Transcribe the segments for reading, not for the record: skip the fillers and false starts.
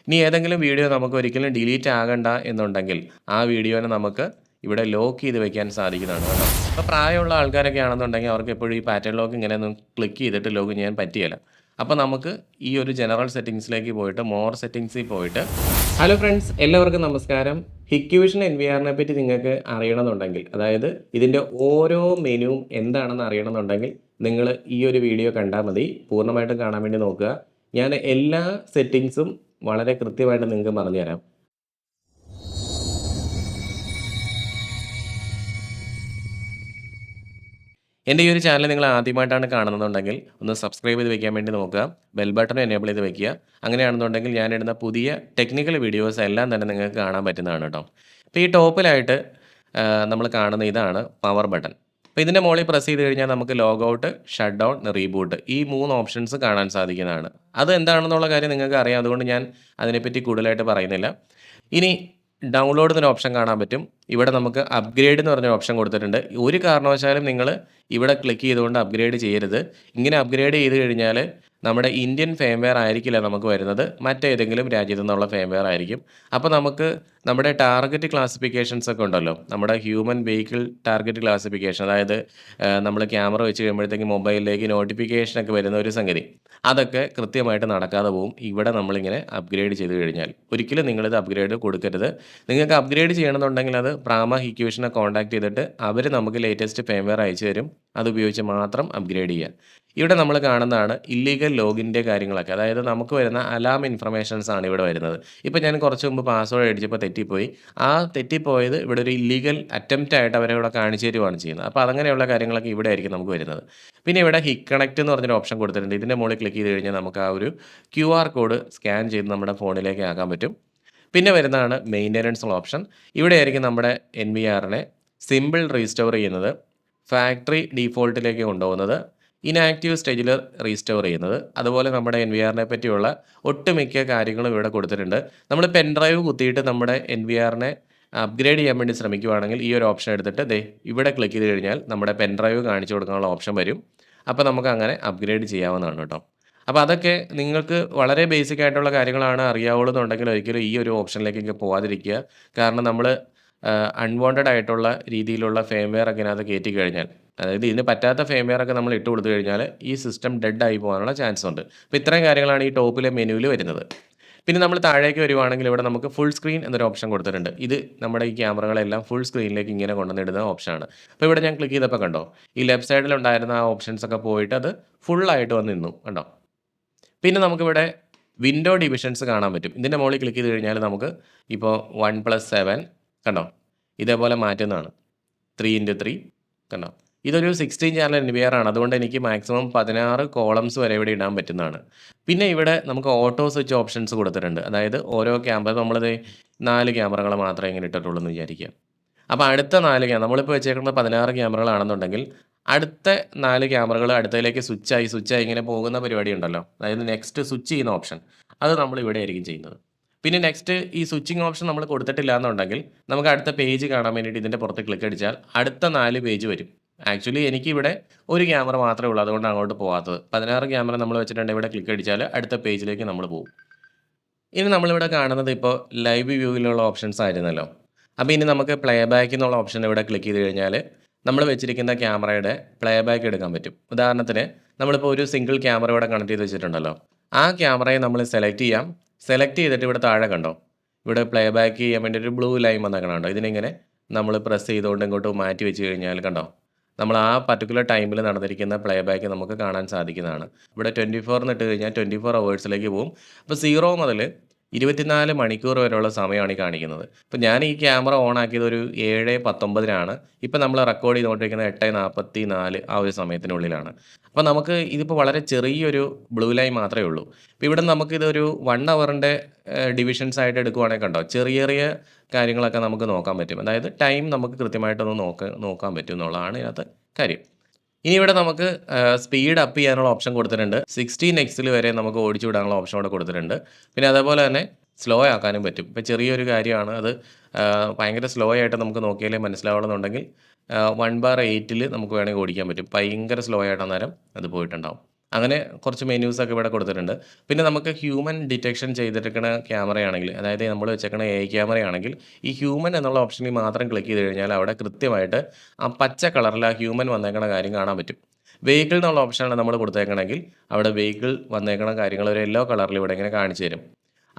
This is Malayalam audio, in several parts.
ഇനി ഏതെങ്കിലും വീഡിയോ നമുക്ക് ഒരിക്കലും ഡിലീറ്റ് ആകണ്ട എന്നുണ്ടെങ്കിൽ ആ വീഡിയോനെ നമുക്ക് ഇവിടെ ലോക്ക് ചെയ്ത് വെക്കാൻ സാധിക്കുന്നതാണ് കേട്ടോ. അപ്പോൾ പ്രായമുള്ള ആൾക്കാരൊക്കെ ആണെന്നുണ്ടെങ്കിൽ അവർക്ക് എപ്പോഴും ഈ പാറ്റേൺ ലോക്ക് ഇങ്ങനെയൊന്നും ക്ലിക്ക് ചെയ്തിട്ട് ലോഗ് ചെയ്യാൻ പറ്റുകയില്ല. അപ്പോൾ നമുക്ക് ഈ ഒരു ജനറൽ സെറ്റിംഗ്സിലേക്ക് പോയിട്ട് മോർ സെറ്റിംഗ്സിൽ പോയിട്ട് ഹലോ ഫ്രണ്ട്സ്, എല്ലാവർക്കും നമസ്കാരം. ഹിക്വിഷൻ എൻവിആറിനെ പറ്റി നിങ്ങൾക്ക് അറിയണമെന്നുണ്ടെങ്കിൽ, അതായത് ഇതിൻ്റെ ഓരോ മെനുവും എന്താണെന്ന് അറിയണമെന്നുണ്ടെങ്കിൽ നിങ്ങൾ ഈ ഒരു വീഡിയോ കണ്ടാൽ മതി. പൂർണ്ണമായിട്ടും കാണാൻ വേണ്ടി നോക്കുക. ഞാൻ എല്ലാ സെറ്റിങ്സും വളരെ കൃത്യമായിട്ട് നിങ്ങൾക്ക് പറഞ്ഞു തരാം. എൻ്റെ ഈ ഒരു ചാനൽ നിങ്ങൾ ആദ്യമായിട്ടാണ് കാണുന്നതെന്നുണ്ടെങ്കിൽ ഒന്ന് സബ്സ്ക്രൈബ് ചെയ്ത് വെക്കാൻ വേണ്ടി നോക്കുക. ബെൽ ബട്ടൺ എനേബിൾ ചെയ്ത് വെക്കുക. അങ്ങനെയാണെന്നുണ്ടെങ്കിൽ ഞാനിടുന്ന പുതിയ ടെക്നിക്കൽ വീഡിയോസ് എല്ലാം തന്നെ നിങ്ങൾക്ക് കാണാൻ പറ്റുന്നതാണ് കേട്ടോ. അപ്പോൾ ഈ ടോപ്പിലായിട്ട് നമ്മൾ കാണുന്ന ഇതാണ് പവർ ബട്ടൺ. അപ്പോൾ ഇതിൻ്റെ മുകളിൽ പ്രസ് ചെയ്ത് കഴിഞ്ഞാൽ നമുക്ക് log out, shut down, reboot ഈ 3 ഓപ്ഷൻസ് കാണാൻ സാധിക്കുന്നതാണ്. അത് എന്താണെന്നുള്ള കാര്യം നിങ്ങൾക്ക് അറിയാം. അതുകൊണ്ട് ഞാൻ അതിനെപ്പറ്റി കൂടുതലായിട്ട് പറയുന്നില്ല. ഇനി ഡൗൺലോഡ് എന്നൊരു ഓപ്ഷൻ കാണാൻ പറ്റും. ഇവിടെ നമുക്ക് അപ്ഗ്രേഡ് എന്ന് പറഞ്ഞ ഓപ്ഷൻ കൊടുത്തിട്ടുണ്ട്. ഒരു കാരണവശാലും നിങ്ങൾ ഇവിടെ ക്ലിക്ക് ചെയ്തുകൊണ്ട് അപ്ഗ്രേഡ് ചെയ്യരുത്. ഇങ്ങനെ അപ്ഗ്രേഡ് ചെയ്ത് കഴിഞ്ഞാൽ നമ്മുടെ ഇന്ത്യൻ ഫേംവെയർ ആയിരിക്കില്ല നമുക്ക് വരുന്നത്, മറ്റേതെങ്കിലും രാജ്യത്തു നിന്നുള്ള ഫേംവെയർ ആയിരിക്കും. അപ്പോൾ നമുക്ക് നമ്മുടെ ടാർഗറ്റ് ക്ലാസിഫിക്കേഷൻസ് ഒക്കെ ഉണ്ടല്ലോ, നമ്മുടെ ഹ്യൂമൻ വെഹിക്കിൾ ടാർഗറ്റ് ക്ലാസിഫിക്കേഷൻ, അതായത് നമ്മൾ ക്യാമറ വെച്ച് കഴിയുമ്പോഴത്തേക്കും മൊബൈലിലേക്ക് നോട്ടിഫിക്കേഷനൊക്കെ വരുന്ന ഒരു സംഗതി, അതൊക്കെ കൃത്യമായിട്ട് നടക്കാതെ പോകും ഇവിടെ നമ്മളിങ്ങനെ അപ്ഗ്രേഡ് ചെയ്ത് കഴിഞ്ഞാൽ. ഒരിക്കലും നിങ്ങളിത് അപ്ഗ്രേഡ് കൊടുക്കരുത്. നിങ്ങൾക്ക് അപ്ഗ്രേഡ് ചെയ്യണമെന്നുണ്ടെങ്കിൽ അത് പ്രാമ ഹിക്വിഷനെ കോൺടാക്ട് ചെയ്തിട്ട് അവർ നമുക്ക് ലേറ്റസ്റ്റ് ഫേംവെയർ അയച്ചു തരും. അതുപയോഗിച്ച് മാത്രം അപ്ഗ്രേഡ് ചെയ്യുക. ഇവിടെ നമ്മൾ കാണുന്നതാണ് ഇല്ലീഗൽ ലോഗിൻ്റെ കാര്യങ്ങളൊക്കെ, അതായത് നമുക്ക് വരുന്ന അലാം ഇൻഫർമേഷൻസ് ആണ് ഇവിടെ വരുന്നത്. ഇപ്പോൾ ഞാൻ കുറച്ച് മുമ്പ് പാസ്വേഡ് അടിച്ചപ്പോൾ തെറ്റിപ്പോയി. ആ തെറ്റിപ്പോയത് ഇവിടെ ഒരു ഇല്ലീഗൽ അറ്റംപ്റ്റ് ആയിട്ട് അവരെ ഇവിടെ കാണിച്ചു തരുവാണ് ചെയ്യുന്നത്. അപ്പോൾ അങ്ങനെയുള്ള കാര്യങ്ങളൊക്കെ ഇവിടെ ആയിരിക്കും നമുക്ക് വരുന്നത്. പിന്നെ ഇവിടെ ഹിക് കണക്റ്റ് എന്ന് പറഞ്ഞൊരു ഓപ്ഷൻ കൊടുത്തിട്ടുണ്ട്. ഇതിൻ്റെ മുകളിൽ ക്ലിക്ക് ചെയ്ത് കഴിഞ്ഞാൽ നമുക്ക് ആ ഒരു QR കോഡ് സ്കാൻ ചെയ്ത് നമ്മുടെ ഫോണിലേക്ക് ആക്കാൻ പറ്റും. പിന്നെ വരുന്നതാണ് മെയിൻ്റനൻസ് ഓപ്ഷൻ. ഇവിടെ ആയിരിക്കും നമ്മുടെ NVRനെ സിമ്പിൾ റീസ്റ്റോർ ചെയ്യുന്നത്, ഫാക്ടറി ഡീഫോൾട്ടിലേക്ക് കൊണ്ടുപോകുന്നത്, ഇനാക്റ്റീവ് സ്റ്റേജിൽ റീസ്റ്റോർ ചെയ്യുന്നത്. അതുപോലെ നമ്മുടെ NVRനെ പറ്റിയുള്ള ഒട്ടുമിക്ക കാര്യങ്ങളും ഇവിടെ കൊടുത്തിട്ടുണ്ട്. നമ്മൾ പെൻ ഡ്രൈവ് കുത്തിയിട്ട് നമ്മുടെ NVRനെ അപ്ഗ്രേഡ് ചെയ്യാൻ വേണ്ടി ശ്രമിക്കുകയാണെങ്കിൽ ഈ ഒരു ഓപ്ഷൻ എടുത്തിട്ട് ഇവിടെ ക്ലിക്ക് ചെയ്ത് കഴിഞ്ഞാൽ നമ്മുടെ പെൻ ഡ്രൈവ് കാണിച്ചു കൊടുക്കാനുള്ള ഓപ്ഷൻ വരും. അപ്പോൾ നമുക്ക് അങ്ങനെ അപ്ഗ്രേഡ് ചെയ്യാവുന്നതാണ് കേട്ടോ. അപ്പോൾ അതൊക്കെ നിങ്ങൾക്ക് വളരെ ബേസിക് ആയിട്ടുള്ള കാര്യങ്ങളാണ് അറിയാവുള്ളൂ എന്നുണ്ടെങ്കിൽ ഒരിക്കലും ഈ ഒരു ഓപ്ഷനിലേക്കൊക്കെ പോകാതിരിക്കുക. കാരണം നമ്മൾ അൺവാണ്ടഡ് ആയിട്ടുള്ള രീതിയിലുള്ള ഫേംവെയർ ഒക്കെ ഇതിനകത്ത് കയറ്റി കഴിഞ്ഞാൽ, അതായത് ഇതിന് പറ്റാത്ത ഫേംവെയർ ഒക്കെ നമ്മൾ ഇട്ട് കൊടുത്തു കഴിഞ്ഞാൽ ഈ സിസ്റ്റം ഡെഡ് ആയി പോകാനുള്ള ചാൻസ് ഉണ്ട്. അപ്പോൾ ഇത്രയും കാര്യങ്ങളാണ് ഈ ടോപ്പിലെ മെനുവിൽ വരുന്നത്. പിന്നെ നമ്മൾ താഴേക്ക് വരുവാണെങ്കിൽ ഇവിടെ നമുക്ക് ഫുൾ സ്ക്രീൻ എന്നൊരു ഓപ്ഷൻ കൊടുത്തിട്ടുണ്ട്. ഇത് നമ്മുടെ ഈ ക്യാമറകളെല്ലാം ഫുൾ സ്ക്രീനിലേക്ക് ഇങ്ങനെ കൊണ്ടുവന്നിടുന്ന ഓപ്ഷനാണ്. അപ്പോൾ ഇവിടെ ഞാൻ ക്ലിക്ക് ചെയ്തപ്പോൾ കണ്ടോ, ഈ ലെഫ്റ്റ് സൈഡിൽ ഉണ്ടായിരുന്ന ആ ഓപ്ഷൻസ് ഒക്കെ പോയിട്ട് അത് ഫുള്ളായിട്ട് വന്ന് നിന്നു കണ്ടോ. പിന്നെ നമുക്കിവിടെ വിൻഡോ ഡിവിഷൻസ് കാണാൻ പറ്റും. ഇതിൻ്റെ മുകളിൽ ക്ലിക്ക് ചെയ്ത് കഴിഞ്ഞാൽ നമുക്ക് ഇപ്പോൾ 1+7 കണ്ടോ, ഇതേപോലെ മാറ്റുന്നതാണ്. 3x3 കണ്ടോ. ഇതൊരു 16 ചാനൽ NVR ആണ്. അതുകൊണ്ട് എനിക്ക് മാക്സിമം 16 കോളംസ് വരെ ഇവിടെ ഇടാൻ പറ്റുന്നതാണ്. പിന്നെ ഇവിടെ നമുക്ക് ഓട്ടോ സ്വിച്ച് ഓപ്ഷൻസ് കൊടുത്തിട്ടുണ്ട്. അതായത് ഓരോ ക്യാമറ നമ്മളിത് 4 ക്യാമറകൾ മാത്രമേ ഇങ്ങനെ ഇട്ടിട്ടുള്ളൂ എന്ന് വിചാരിക്കുക. അപ്പോൾ അടുത്ത 4 നമ്മളിപ്പോൾ വെച്ചേക്കുന്നത് 16 ക്യാമറകളാണെന്നുണ്ടെങ്കിൽ അടുത്ത 4 ക്യാമറകൾ അടുത്തതിലേക്ക് സ്വിച്ചായി ഇങ്ങനെ പോകുന്ന പരിപാടി ഉണ്ടല്ലോ, അതായത് നെക്സ്റ്റ് സ്വിച്ച് ചെയ്യുന്ന ഓപ്ഷൻ, അത് നമ്മൾ ഇവിടെ ആയിരിക്കും ചെയ്യുന്നത്. പിന്നെ നെക്സ്റ്റ് ഈ സ്വിച്ചിങ് ഓപ്ഷൻ നമ്മൾ കൊടുത്തിട്ടില്ല എന്നുണ്ടെങ്കിൽ നമുക്ക് അടുത്ത പേജ് കാണാൻ വേണ്ടിയിട്ട് ഇതിൻ്റെ പുറത്ത് ക്ലിക്ക് അടിച്ചാൽ അടുത്ത 4 പേജ് വരും. ആക്ച്വലി എനിക്കിവിടെ ഒരു ക്യാമറ മാത്രമേ ഉള്ളൂ, അതുകൊണ്ട് അങ്ങോട്ട് പോകാത്തത്. 16 ക്യാമറ നമ്മൾ വെച്ചിട്ടുണ്ടെങ്കിൽ ഇവിടെ ക്ലിക്ക് അടിച്ചാൽ അടുത്ത പേജിലേക്ക് നമ്മൾ പോകും. ഇനി നമ്മളിവിടെ കാണുന്നത് ഇപ്പോൾ ലൈവ് വ്യൂവിലുള്ള ഓപ്ഷൻസ് ആയിരുന്നല്ലോ. അപ്പോൾ ഇനി നമുക്ക് പ്ലേ ബാക്ക് എന്നുള്ള ഓപ്ഷൻ ഇവിടെ ക്ലിക്ക് ചെയ്ത് കഴിഞ്ഞാൽ നമ്മൾ വെച്ചിരിക്കുന്ന ക്യാമറയുടെ പ്ലേ ബാക്ക് എടുക്കാൻ പറ്റും. ഉദാഹരണത്തിന് നമ്മളിപ്പോൾ ഒരു സിംഗിൾ ക്യാമറ ഇവിടെ കണക്ട് ചെയ്ത് വെച്ചിട്ടുണ്ടല്ലോ, ആ ക്യാമറയെ നമ്മൾ സെലക്ട് ചെയ്യാം. സെലക്ട് ചെയ്തിട്ട് ഇവിടെ താഴെ കണ്ടോ, ഇവിടെ പ്ലേ ബാക്ക് ചെയ്യാൻ വേണ്ടി ഒരു ബ്ലൂ ലൈൻ വന്നേക്കണുണ്ടോ. ഇതിനിങ്ങനെ നമ്മൾ പ്രസ് ചെയ്തുകൊണ്ട് ഇങ്ങോട്ട് മാറ്റി വെച്ച് കഴിഞ്ഞാൽ കണ്ടോ, നമ്മൾ ആ പർട്ടിക്കുലർ ടൈമിൽ നടന്നിരിക്കുന്ന പ്ലേ ബാക്ക് നമുക്ക് കാണാൻ സാധിക്കുന്നതാണ്. ഇവിടെ 24 എന്നിട്ട് കഴിഞ്ഞാൽ 24 അവേഴ്സിലേക്ക് പോകും. അപ്പോൾ 0 മുതൽ 24 മണിക്കൂർ വരെയുള്ള സമയമാണ് ഈ കാണിക്കുന്നത്. ഇപ്പോൾ ഞാൻ ഈ ക്യാമറ ഓൺ ആക്കിയത് ഒരു 7:19 ഇപ്പോൾ നമ്മൾ റെക്കോർഡ് ചെയ്തുകൊണ്ടിരിക്കുന്നത് 8:44 ആ ഒരു സമയത്തിനുള്ളിലാണ്. അപ്പോൾ നമുക്ക് ഇതിപ്പോൾ വളരെ ചെറിയൊരു ബ്ലൂ ലൈൻ മാത്രമേ ഉള്ളൂ. ഇപ്പോൾ ഇവിടെ നമുക്കിതൊരു 1 അവറിൻ്റെ ഡിവിഷൻസ് ആയിട്ട് എടുക്കുവാണെങ്കിൽ കണ്ടോ, ചെറിയ ചെറിയ കാര്യങ്ങളൊക്കെ നമുക്ക് നോക്കാൻ പറ്റും. അതായത് ടൈം നമുക്ക് കൃത്യമായിട്ടൊന്ന് നോക്കാൻ പറ്റും എന്നുള്ളതാണ് ഇതിനകത്ത് കാര്യം. ഇനി ഇവിടെ നമുക്ക് സ്പീഡ് അപ്പ് ചെയ്യാനുള്ള ഓപ്ഷൻ കൊടുത്തിട്ടുണ്ട്. 16x വരെ നമുക്ക് ഓടിച്ചു വിടാനുള്ള ഓപ്ഷൻ ഇവിടെ കൊടുത്തിട്ടുണ്ട്. പിന്നെ അതേപോലെ തന്നെ സ്ലോ ആക്കാനും പറ്റും. ഇപ്പോൾ ചെറിയൊരു കാര്യമാണ് അത്, ഭയങ്കര സ്ലോ ആയിട്ട് നമുക്ക് നോക്കിയാലേ മനസ്സിലാവുള്ളതെന്നുണ്ടെങ്കിൽ 1/8 നമുക്ക് വേണമെങ്കിൽ ഓടിക്കാൻ പറ്റും. ഭയങ്കര സ്ലോ ആയിട്ട് അന്നേരം അത് പോയിട്ടുണ്ടാവും. അങ്ങനെ കുറച്ച് മെനൂസൊക്കെ ഇവിടെ കൊടുത്തിട്ടുണ്ട്. പിന്നെ നമുക്ക് ഹ്യൂമൻ ഡിറ്റക്ഷൻ ചെയ്തിരിക്കണ ക്യാമറയാണെങ്കിൽ, അതായത് നമ്മൾ വെച്ചേക്കണ എഐ ക്യാമറയാണെങ്കിൽ, ഈ ഹ്യൂമൻ എന്നുള്ള ഓപ്ഷനിൽ മാത്രം ക്ലിക്ക് ചെയ്ത് കഴിഞ്ഞാൽ അവിടെ കൃത്യമായിട്ട് ആ പച്ച കളറിൽ ആ ഹ്യൂമൻ വന്നേക്കണ കാര്യം കാണാൻ പറ്റും. വെഹിക്കിൾ എന്നുള്ള ഓപ്ഷനാണ് നമ്മൾ കൊടുത്തേക്കണമെങ്കിൽ അവിടെ വെഹിക്കിൾ വന്നേക്കണ കാര്യങ്ങൾ ഒരു യെല്ലോ കളറിൽ ഇവിടെ ഇങ്ങനെ കാണിച്ചു തരും.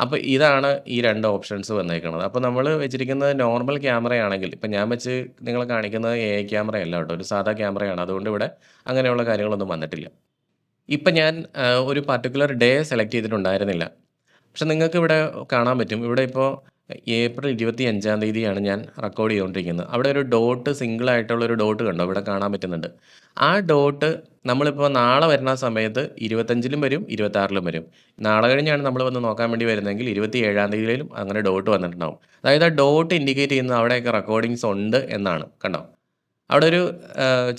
അപ്പോൾ ഇതാണ് ഈ 2 ഓപ്ഷൻസ് വന്നേക്കണത്. അപ്പോൾ നമ്മൾ വെച്ചിരിക്കുന്നത് നോർമൽ ക്യാമറയാണെങ്കിൽ, ഇപ്പം ഞാൻ വെച്ച് നിങ്ങളെ കാണിക്കുന്നത് എഐ ക്യാമറയല്ല കേട്ടോ, ഒരു സാധാ ക്യാമറയാണ്. അതുകൊണ്ട് ഇവിടെ അങ്ങനെയുള്ള കാര്യങ്ങളൊന്നും വന്നിട്ടില്ല. ഇപ്പം ഞാൻ ഒരു പർട്ടിക്കുലർ ഡേ സെലക്ട് ചെയ്തിട്ടുണ്ടായിരുന്നില്ല. പക്ഷെ നിങ്ങൾക്ക് ഇവിടെ കാണാൻ പറ്റും. ഇവിടെ ഇപ്പോൾ ഏപ്രിൽ 25-ാം തീയതിയാണ് ഞാൻ റെക്കോർഡ് ചെയ്തുകൊണ്ടിരിക്കുന്നത്. അവിടെ ഒരു ഡോട്ട് സിംഗിൾ ആയിട്ടുള്ള ഒരു ഡോട്ട് കണ്ടോ? ഇവിടെ കാണാൻ പറ്റുന്നുണ്ട്. ആ ഡോട്ട് നമ്മളിപ്പോൾ നാളെ വരുന്ന സമയത്ത് 25-ലും വരും, 26-ലും വരും. നാളെ കഴിഞ്ഞാണ് നമ്മൾ വന്ന് നോക്കാൻ വേണ്ടി വരുന്നതെങ്കിൽ 27-ാം തീയതിയിലും അങ്ങനെ ഡോട്ട് വന്നിട്ടുണ്ടാവും. അതായത് ആ ഡോട്ട് ഇൻഡിക്കേറ്റ് ചെയ്യുന്നത് അവിടെയൊക്കെ റെക്കോർഡിങ്സ് ഉണ്ട് എന്നാണ്. കണ്ടോ? അവിടെ ഒരു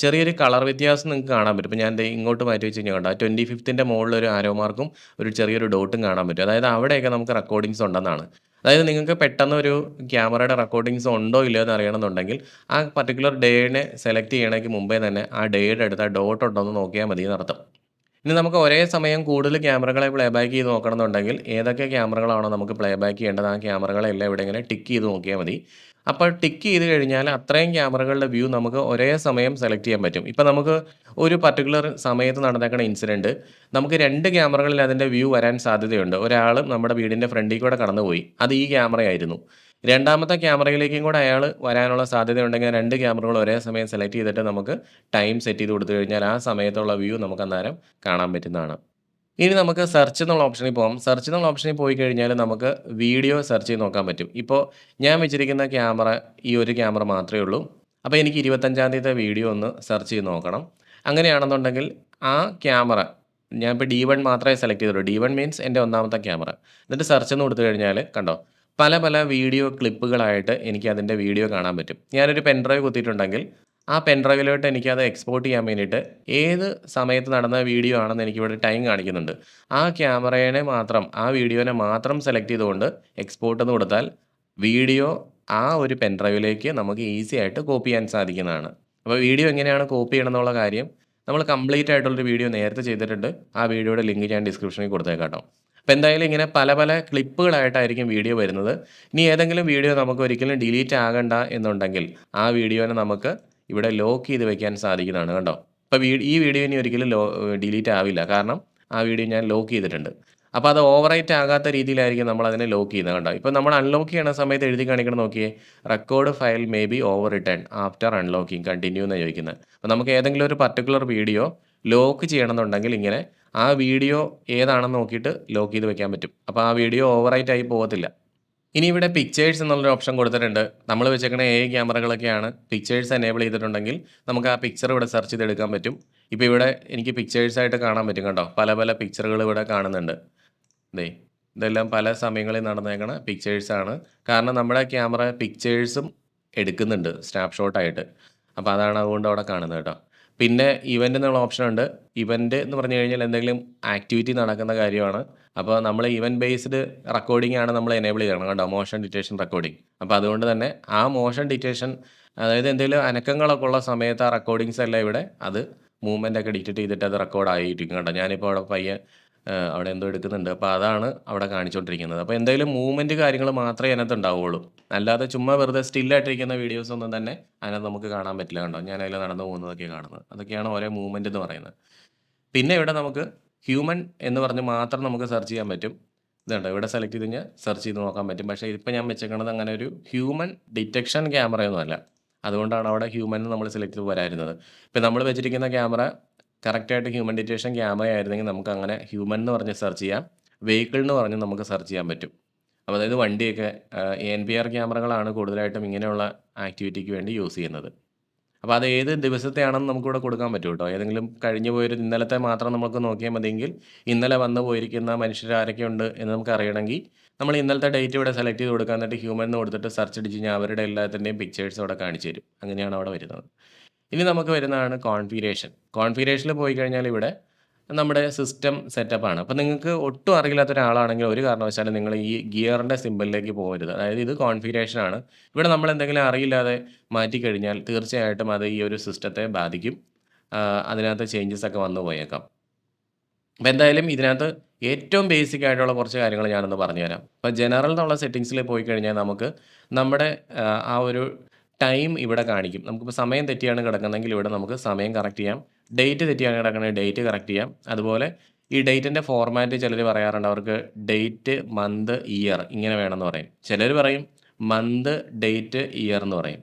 ചെറിയൊരു കളർ വ്യത്യാസം നിങ്ങൾക്ക് കാണാൻ പറ്റും. ഇപ്പോൾ ഞാൻ ദേ ഇങ്ങോട്ട് മാറ്റി വെച്ച് കഴിഞ്ഞാൽ കണ്ടോ, 25ന്റെ മുകളിലൊരു ആരോ മാർക്കും ഒരു ചെറിയൊരു ഡോട്ടും കാണാൻ പറ്റും. അതായത് അവിടെയൊക്കെ നമുക്ക് റെക്കോർഡിങ്സ് ഉണ്ടെന്നാണ്. അതായത് നിങ്ങൾക്ക് പെട്ടെന്ന് ഒരു ക്യാമറയുടെ റെക്കോർഡിങ്സ് ഉണ്ടോ ഇല്ലയോ എന്ന് അറിയണമെന്നുണ്ടെങ്കിൽ ആ പർട്ടിക്കുലർ ഡേനെ സെലക്ട് ചെയ്യണമെങ്കിൽ മുമ്പേ തന്നെ ആ ഡേയുടെ അടുത്ത് ആ ഡോട്ട് ഉണ്ടോ എന്ന് നോക്കിയാൽ മതി എന്നർത്ഥം. ഇനി നമുക്ക് ഒരേ സമയം കൂടുതൽ ക്യാമറകളെ പ്ലേബാക്ക് ചെയ്ത് നോക്കണമെന്നുണ്ടെങ്കിൽ ഏതൊക്കെ ക്യാമറകളാണോ നമുക്ക് പ്ലേബാക്ക് ചെയ്യേണ്ടത് ആ ക്യാമറകളെല്ലാം ഇവിടെ ഇങ്ങനെ ടിക്ക് ചെയ്ത് നോക്കിയാൽ മതി. അപ്പോൾ ടിക്ക് ചെയ്ത് കഴിഞ്ഞാൽ അത്രയും ക്യാമറകളുടെ വ്യൂ നമുക്ക് ഒരേ സമയം സെലക്ട് ചെയ്യാൻ പറ്റും. ഇപ്പം നമുക്ക് ഒരു പർട്ടിക്കുലർ സമയത്ത് നടന്നേക്കണ ഇൻസിഡൻറ്റ് നമുക്ക് 2 ക്യാമറകളിൽ അതിൻ്റെ വ്യൂ വരാൻ സാധ്യതയുണ്ട്. ഒരാൾ നമ്മുടെ വീടിൻ്റെ ഫ്രണ്ടിൽ കൂടെ കടന്നുപോയി. അത് ഈ ക്യാമറയായിരുന്നു. രണ്ടാമത്തെ ക്യാമറയിലേക്കും കൂടെ അയാൾ വരാനുള്ള സാധ്യതയുണ്ടെങ്കിൽ 2 ക്യാമറകൾ ഒരേ സമയം സെലക്ട് ചെയ്തിട്ട് നമുക്ക് ടൈം സെറ്റ് ചെയ്ത് കൊടുത്തു കഴിഞ്ഞാൽ ആ സമയത്തുള്ള വ്യൂ നമുക്ക് അന്നേരം കാണാൻ പറ്റുന്നതാണ്. ഇനി നമുക്ക് സെർച്ച് എന്നുള്ള ഓപ്ഷനിൽ പോകാം. സെർച്ച് എന്നുള്ള ഓപ്ഷനിൽ പോയി കഴിഞ്ഞാൽ നമുക്ക് വീഡിയോ സെർച്ച് ചെയ്ത് നോക്കാൻ പറ്റും. ഇപ്പോൾ ഞാൻ വെച്ചിരിക്കുന്ന ക്യാമറ ഈ ഒരു ക്യാമറ മാത്രമേ ഉള്ളൂ. അപ്പോൾ എനിക്ക് 25-ാം തീയതിത്തെ വീഡിയോ ഒന്ന് സെർച്ച് ചെയ്ത് നോക്കണം. അങ്ങനെയാണെന്നുണ്ടെങ്കിൽ ആ ക്യാമറ ഞാനിപ്പോൾ D1 മാത്രമേ സെലക്ട് ചെയ്തുള്ളൂ. D1 മീൻസ് എൻ്റെ ഒന്നാമത്തെ ക്യാമറ. എന്നിട്ട് സെർച്ച് എന്ന് കൊടുത്തു കഴിഞ്ഞാൽ കണ്ടോ, പല പല വീഡിയോ ക്ലിപ്പുകളായിട്ട് എനിക്ക് അതിൻ്റെ വീഡിയോ കാണാൻ പറ്റും. ഞാനൊരു പെൻ ഡ്രൈവ് കുത്തിയിട്ടുണ്ടെങ്കിൽ ആ പെൻ ഡ്രൈവിലോട്ട് എനിക്കത് എക്സ്പോർട്ട് ചെയ്യാൻ വേണ്ടിയിട്ട് ഏത് സമയത്ത് നടന്ന വീഡിയോ ആണെന്ന് എനിക്കിവിടെ ടൈം കാണിക്കുന്നുണ്ട്. ആ ക്യാമറേനെ മാത്രം ആ വീഡിയോനെ മാത്രം സെലക്ട് ചെയ്തുകൊണ്ട് എക്സ്പോർട്ട് എന്ന് കൊടുത്താൽ വീഡിയോ ആ ഒരു പെൻ ഡ്രൈവിലേക്ക് നമുക്ക് ഈസി ആയിട്ട് കോപ്പി ചെയ്യാൻ സാധിക്കുന്നതാണ്. അപ്പോൾ വീഡിയോ എങ്ങനെയാണ് കോപ്പി ചെയ്യണം എന്നുള്ള കാര്യം നമ്മൾ കംപ്ലീറ്റ് ആയിട്ടുള്ളൊരു വീഡിയോ നേരത്തെ ചെയ്തിട്ടുണ്ട്. ആ വീഡിയോയുടെ ലിങ്ക് ഞാൻ ഡിസ്ക്രിപ്ഷനിൽ കൊടുത്തേക്കാം കേട്ടോ. അപ്പോൾ എന്തായാലും ഇങ്ങനെ പല പല ക്ലിപ്പുകളായിട്ടായിരിക്കും വീഡിയോ വരുന്നത്. ഇനി ഏതെങ്കിലും വീഡിയോ നമുക്ക് ഒരിക്കലും ഡിലീറ്റ് ആകണ്ട എന്നുണ്ടെങ്കിൽ ആ വീഡിയോനെ നമുക്ക് ഇവിടെ ലോക്ക് ചെയ്ത് വെക്കാൻ സാധിക്കുന്നതാണ്. കണ്ടോ? അപ്പോൾ ഈ വീഡിയോ ഇനി ഒരിക്കലും ഡിലീറ്റ് ആവില്ല. കാരണം ആ വീഡിയോ ഞാൻ ലോക്ക് ചെയ്തിട്ടുണ്ട്. അപ്പോൾ അത് ഓവർ റൈറ്റ് ആകാത്ത രീതിയിലായിരിക്കും നമ്മൾ അതിനെ ലോക്ക് ചെയ്യുന്നത്. കണ്ടോ? ഇപ്പോൾ നമ്മൾ അൺലോക്ക് ചെയ്യണ സമയത്ത് എഴുതി കാണിക്കണം നോക്കിയേ. Record file may be over return after unlocking continue എന്നാണ് ചോദിക്കുന്നത്. അപ്പോൾ നമുക്ക് ഏതെങ്കിലും ഒരു പർട്ടിക്കുലർ വീഡിയോ ലോക്ക് ചെയ്യണമെന്നുണ്ടെങ്കിൽ ഇങ്ങനെ ആ വീഡിയോ ഏതാണെന്ന് നോക്കിയിട്ട് ലോക്ക് ചെയ്ത് വെക്കാൻ പറ്റും. അപ്പോൾ ആ വീഡിയോ ഓവർ റൈറ്റ് ആയി പോകത്തില്ല. ഇനി ഇവിടെ പിക്ചേഴ്സ് എന്നുള്ളൊരു ഓപ്ഷൻ കൊടുത്തിട്ടുണ്ട്. നമ്മൾ വെച്ചേക്കണ എഐ ക്യാമറകളൊക്കെയാണ്. പിക്ചേഴ്സ് എനേബിൾ ചെയ്തിട്ടുണ്ടെങ്കിൽ നമുക്ക് ആ പിക്ചർ ഇവിടെ സെർച്ച് ചെയ്തെടുക്കാൻ പറ്റും. ഇപ്പോൾ ഇവിടെ എനിക്ക് പിക്ചേഴ്സായിട്ട് കാണാൻ പറ്റും. കണ്ടോ? പല പല പിക്ചറുകൾ ഇവിടെ കാണുന്നുണ്ട്. ദേ ഇതെല്ലാം പല സമയങ്ങളിൽ നടന്നേക്കണ പിക്ചേഴ്സാണ്. കാരണം നമ്മുടെ ക്യാമറ പിക്ചേഴ്സും എടുക്കുന്നുണ്ട് സ്നാപ്‌ഷോട്ടായിട്ട്. അപ്പോൾ അതാണ് അതുകൊണ്ട് അവിടെ കാണുന്നത് കേട്ടോ. പിന്നെ ഇവൻ്റ് എന്നുള്ള ഓപ്ഷൻ ഉണ്ട്. ഇവൻ്റ് എന്ന് പറഞ്ഞു കഴിഞ്ഞാൽ എന്തെങ്കിലും ആക്ടിവിറ്റി നടക്കുന്ന കാര്യമാണ്. അപ്പോൾ നമ്മൾ ഇവൻ്റ് ബേസ്ഡ് റെക്കോർഡിംഗ് ആണ് നമ്മൾ എനേബിൾ ചെയ്യണം കേട്ടോ. Motion detection recording. അപ്പോൾ അതുകൊണ്ട് തന്നെ ആ മോഷൻ ഡിറ്റക്ഷൻ അതായത് എന്തെങ്കിലും അനക്കങ്ങളൊക്കെ ഉള്ള സമയത്ത് ആ റെക്കോർഡിങ്സ് എല്ലാം ഇവിടെ അത് മൂവ്മെൻ്റ് ഒക്കെ ഡിറ്റക്ട് ചെയ്തിട്ട് അത് റെക്കോർഡ് ആയിരിക്കും കേട്ടോ. ഞാനിപ്പോൾ അവിടെ പയ്യെ അവിടെ എന്തോ എടുക്കുന്നുണ്ട്. അപ്പോൾ അതാണ് അവിടെ കാണിച്ചുകൊണ്ടിരിക്കുന്നത്. അപ്പോൾ എന്തെങ്കിലും മൂവ്മെൻറ്റ് കാര്യങ്ങൾ മാത്രമേ അതിനകത്ത് ഉണ്ടാവുകയുള്ളൂ. അല്ലാതെ ചുമ്മാ വെറുതെ സ്റ്റില്ലായിട്ടിരിക്കുന്ന വീഡിയോസ് ഒന്നും തന്നെ അതിനകത്ത് നമുക്ക് കാണാൻ പറ്റില്ല. കണ്ടോ? ഞാൻ അതിൽ നടന്നു പോകുന്നതൊക്കെയാണ് കാണുന്നത്. അതൊക്കെയാണ് ഓരോ മൂവ്മെൻറ്റ് എന്ന് പറയുന്നത്. പിന്നെ ഇവിടെ നമുക്ക് ഹ്യൂമൻ എന്ന് പറഞ്ഞ് മാത്രം നമുക്ക് സെർച്ച് ചെയ്യാൻ പറ്റും. ഇത് കണ്ടോ? ഇവിടെ സെലക്ട് ചെയ്ത് കഴിഞ്ഞാൽ സെർച്ച് ചെയ്ത് നോക്കാൻ പറ്റും. പക്ഷേ ഇപ്പം ഞാൻ വെച്ചേക്കണത് അങ്ങനെ ഒരു ഹ്യൂമൻ ഡിറ്റക്ഷൻ ക്യാമറയൊന്നുമല്ല. അതുകൊണ്ടാണ് അവിടെ ഹ്യൂമൻ എന്ന് നമ്മൾ സെലക്ട് ചെയ്ത് വരാതിരുന്നത്. ഇപ്പം നമ്മൾ വെച്ചിരിക്കുന്ന ക്യാമറ കറക്റ്റായിട്ട് ഹ്യൂമൻ ഡിറ്റക്ഷൻ ക്യാമറ ആയിരുന്നെങ്കിൽ നമുക്ക് അങ്ങനെ ഹ്യൂമൻ എന്ന് പറഞ്ഞ് സെർച്ച് ചെയ്യാം. വെഹിക്കിൾ എന്ന് പറഞ്ഞ് നമുക്ക് സെർച്ച് ചെയ്യാൻ പറ്റും. അപ്പോൾ അതായത് വണ്ടിയൊക്കെ ANPR ക്യാമറകളാണ് കൂടുതലായിട്ടും ഇങ്ങനെയുള്ള ആക്ടിവിറ്റിക്ക് വേണ്ടി യൂസ് ചെയ്യുന്നത്. അപ്പോൾ അത് ഏത് ദിവസത്തെയാണെന്ന് നമുക്കിവിടെ കൊടുക്കാൻ പറ്റും കേട്ടോ. ഏതെങ്കിലും കഴിഞ്ഞു പോയൊരു ഇന്നലത്തെ മാത്രം നമുക്ക് നോക്കിയാൽ മതിയെങ്കിൽ ഇന്നലെ വന്നു പോയിരിക്കുന്ന മനുഷ്യർ ആരൊക്കെയുണ്ട് എന്ന് നമുക്ക് അറിയണമെങ്കിൽ നമ്മൾ ഇന്നലത്തെ ഡേറ്റ് ഇവിടെ സെലക്ട് ചെയ്ത് കൊടുക്കുക. എന്നിട്ട് ഹ്യൂമൻ എന്ന് കൊടുത്തിട്ട് സെർച്ച് അടിച്ച് കഴിഞ്ഞാൽ അവരുടെ എല്ലാത്തിൻ്റെയും പിക്ചേഴ്സ് അവിടെ കാണിച്ചു തരും. അങ്ങനെയാണ് അവിടെ വരുന്നത്. ഇനി നമുക്ക് വരുന്നതാണ് കോൺഫിഗറേഷൻ. കോൺഫിഗറേഷനിൽ പോയി കഴിഞ്ഞാൽ ഇവിടെ നമ്മുടെ സിസ്റ്റം സെറ്റപ്പാണ്. അപ്പോൾ നിങ്ങൾക്ക് ഒട്ടും അറിയില്ലാത്ത ഒരാളാണെങ്കിൽ ഒരു കാരണവശാലും നിങ്ങൾ ഈ ഗിയറിൻ്റെ സിമ്പലിലേക്ക് പോകരുത്. അതായത് ഇത് കോൺഫിഗറേഷനാണ്. ഇവിടെ നമ്മൾ എന്തെങ്കിലും അറിയില്ലാതെ മാറ്റിക്കഴിഞ്ഞാൽ തീർച്ചയായിട്ടും അത് ഈ ഒരു സിസ്റ്റത്തെ ബാധിക്കും. അതിനകത്ത് ചേഞ്ചസ് ഒക്കെ വന്നു പോയേക്കാം. അപ്പോൾ എന്തായാലും ഇതിനകത്ത് ഏറ്റവും ബേസിക് ആയിട്ടുള്ള കുറച്ച് കാര്യങ്ങൾ ഞാനൊന്ന് പറഞ്ഞുതരാം. ഇപ്പോൾ ജനറൽ എന്നുള്ള സെറ്റിങ്സിൽ പോയി കഴിഞ്ഞാൽ നമുക്ക് നമ്മുടെ ആ ഒരു ടൈം ഇവിടെ കാണിക്കും. നമുക്കിപ്പോൾ സമയം തെറ്റിയാണ് കിടക്കുന്നതെങ്കിൽ ഇവിടെ നമുക്ക് സമയം കറക്റ്റ് ചെയ്യാം. ഡേറ്റ് തെറ്റിയാണ് കിടക്കുന്നത് ഡേറ്റ് കറക്റ്റ് ചെയ്യാം. അതുപോലെ ഈ ഡേറ്റിൻ്റെ ഫോർമാറ്റ് ചിലർ പറയാറുണ്ട് അവർക്ക് ഡേറ്റ്, മന്ത്, ഇയർ ഇങ്ങനെ വേണമെന്ന് പറയും. ചിലർ പറയും മന്ത്, ഡേറ്റ്, ഇയർ എന്ന് പറയും.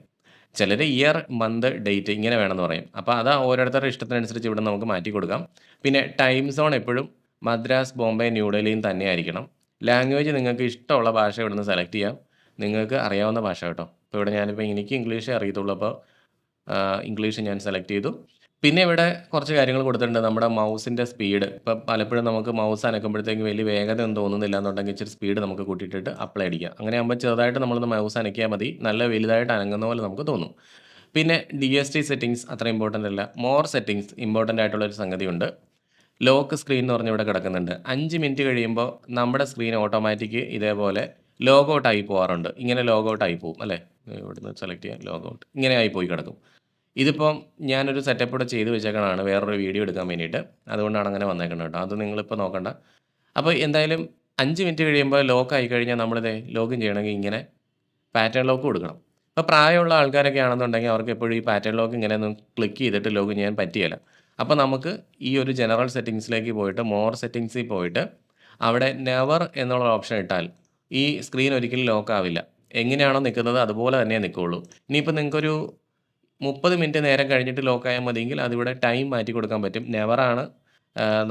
ചിലർ ഇയർ, മന്ത്, ഡേറ്റ് ഇങ്ങനെ വേണമെന്ന് പറയും. അപ്പോൾ അത് ഓരോരുത്തരുടെ ഇഷ്ടത്തിനനുസരിച്ച് ഇവിടെ നമുക്ക് മാറ്റി കൊടുക്കാം. പിന്നെ ടൈം സോൺ എപ്പോഴും മദ്രാസ്, ബോംബെ, ന്യൂഡൽഹിയും തന്നെയായിരിക്കണം. ലാംഗ്വേജ് നിങ്ങൾക്ക് ഇഷ്ടമുള്ള ഭാഷ ഇവിടുന്ന് സെലക്ട് ചെയ്യാം. നിങ്ങൾക്ക് അറിയാവുന്ന ഭാഷ കേട്ടോ. ഇപ്പോൾ ഇവിടെ ഞാനിപ്പോൾ എനിക്ക് ഇംഗ്ലീഷേ അറിയത്തുള്ളൂ. അപ്പോൾ ഇംഗ്ലീഷ് ഞാൻ സെലക്ട് ചെയ്തു. പിന്നെ ഇവിടെ കുറച്ച് കാര്യങ്ങൾ കൊടുത്തിട്ടുണ്ട്. നമ്മുടെ മൗസിൻ്റെ സ്പീഡ്. ഇപ്പം പലപ്പോഴും നമുക്ക് മൗസ് അനക്കുമ്പോഴത്തേക്കും വലിയ വേഗതയൊന്നും തോന്നുന്നില്ല എന്നുണ്ടെങ്കിൽ ഇച്ചിരി സ്പീഡ് നമുക്ക് കൂട്ടിയിട്ടിട്ട് അപ്ലൈ അടിക്കാം. അങ്ങനെ ആകുമ്പോൾ ചെറുതായിട്ട് നമ്മളൊന്ന് മൗസ് അനക്കിയാൽ മതി. നല്ല വലുതായിട്ട് അനങ്ങുന്ന പോലെ നമുക്ക് തോന്നും. പിന്നെ DST സെറ്റിങ്സ് അത്ര ഇമ്പോർട്ടൻ്റ് അല്ല. മോർ സെറ്റിങ്സ് ഇമ്പോർട്ടൻ്റ് ആയിട്ടുള്ള ഒരു സംഗതിയുണ്ട്. ലോക്ക് സ്ക്രീൻ എന്ന് പറഞ്ഞ് ഇവിടെ കിടക്കുന്നുണ്ട്. 5 മിനിറ്റ് കഴിയുമ്പോൾ നമ്മുടെ സ്ക്രീൻ ഓട്ടോമാറ്റിക് ഇതേപോലെ ലോഗ് ഔട്ട് ആയി പോകാറുണ്ട്. ഇങ്ങനെ ലോഗ് ഔട്ട് ആയി പോകും അല്ലേ? ഇവിടുന്ന് സെലക്ട് ചെയ്യാം ലോഗ് ഔട്ട്. ഇങ്ങനെ ആയി പോയി കിടക്കും. ഇതിപ്പം ഞാനൊരു സെറ്റപ്പ് ഇവിടെ ചെയ്ത് വെച്ചേക്കണതാണ് വേറൊരു വീഡിയോ എടുക്കാൻ വേണ്ടിയിട്ട്. അതുകൊണ്ടാണ് അങ്ങനെ വന്നേക്കുന്നത് കേട്ടോ. അത് നിങ്ങളിപ്പോൾ നോക്കണ്ട. അപ്പോൾ എന്തായാലും 5 മിനിറ്റ് കഴിയുമ്പോൾ ലോക്ക് ആയി കഴിഞ്ഞാൽ നമ്മളിത് ലോഗിൻ ചെയ്യണമെങ്കിൽ ഇങ്ങനെ പാറ്റേൺ ലോക്ക് കൊടുക്കണം. ഇപ്പോൾ പ്രായമുള്ള ആൾക്കാരൊക്കെ ആണെന്നുണ്ടെങ്കിൽ അവർക്ക് എപ്പോഴും ഈ പാറ്റേൺ ലോക്ക് ഇങ്ങനെ ഒന്ന് ക്ലിക്ക് ചെയ്തിട്ട് ലോഗിൻ ചെയ്യാൻ പറ്റുകയില്ല. അപ്പോൾ നമുക്ക് ഈ ഒരു ജനറൽ സെറ്റിങ്സിലേക്ക് പോയിട്ട് മോർ സെറ്റിങ്സിൽ പോയിട്ട് അവിടെ നെവർ എന്നുള്ള ഓപ്ഷൻ ഇട്ടാൽ ഈ സ്ക്രീൻ ഒരിക്കലും ലോക്ക് ആവില്ല. എങ്ങനെയാണോ നിൽക്കുന്നത് അതുപോലെ തന്നെ നിൽക്കുകയുള്ളൂ. ഇനിയിപ്പോൾ നിങ്ങൾക്കൊരു 30 മിനിറ്റ് നേരം കഴിഞ്ഞിട്ട് ലോക്ക് ആയാൽ മതിയെങ്കിൽ അതിവിടെ ടൈം മാറ്റി കൊടുക്കാൻ പറ്റും. നെവറാണ്